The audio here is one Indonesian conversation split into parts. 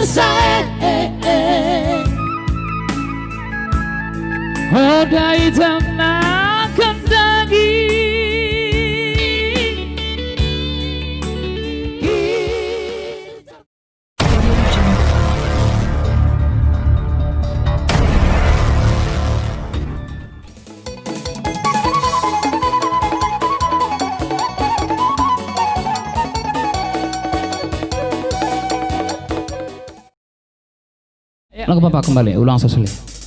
saya Hoda hitam akan daging Lagu Bapak kembali, ulang sesuai.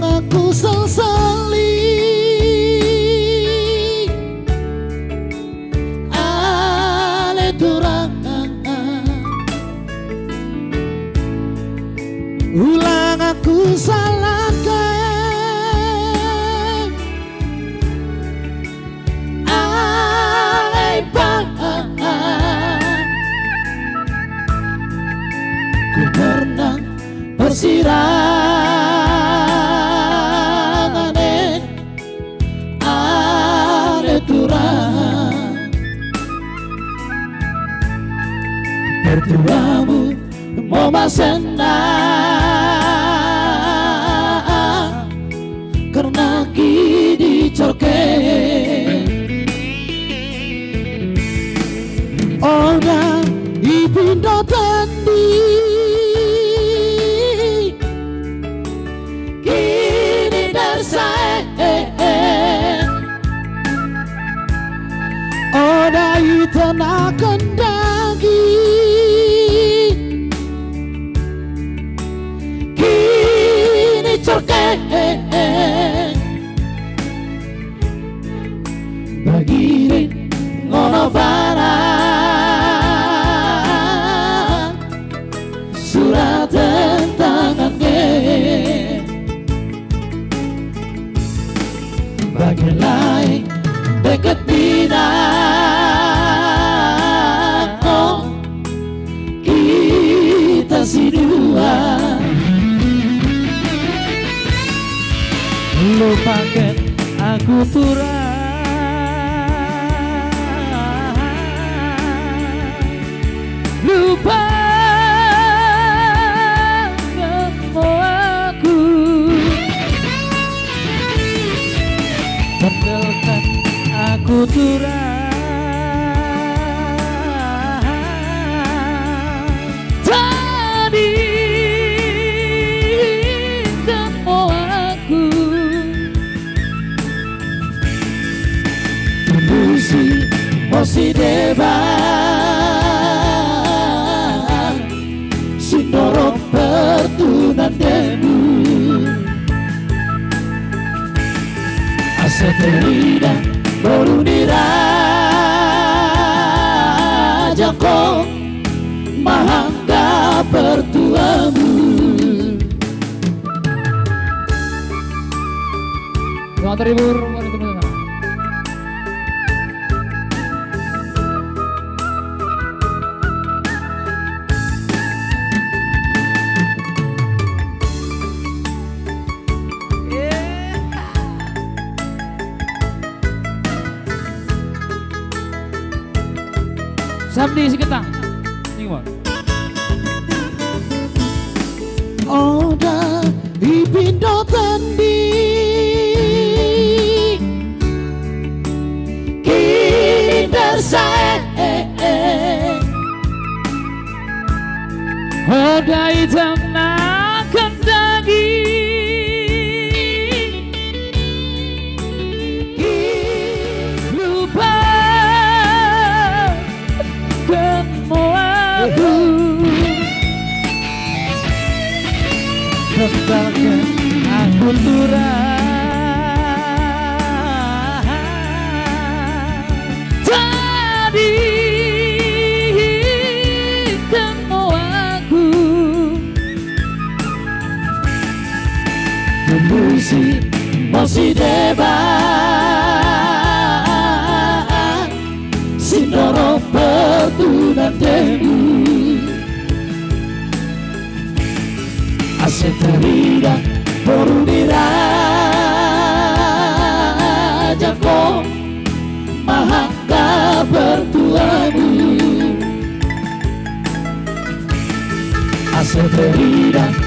Aku sesali ale turangan ulang aku salahkan ale pangan ku pernah bersirangan bertuamu mau masena karena kini corke orang ipindo tandi kini darsae orang itana kendagi bagirin ngono barang surat tangan bagian lain deket bina oh, kita si dua lupakan aku turah lupakan aku tinggalkan aku turah tadi kamu aku Mosi deba Sindoro pertunan demu Aseterida Borunira Jako Mahangga pertuamu Selamat terhibur teman-teman. Sabdi Siketang. Ning wae. Oda ipindo tandi kini darsae Hoda hitam akan daging lupakan aku Kembangkan aku turah. Tadi kamu aku Musik masih debat Sindoro petunan temu Aset terida Borudira Jako Mahaka bertuamu Aset terida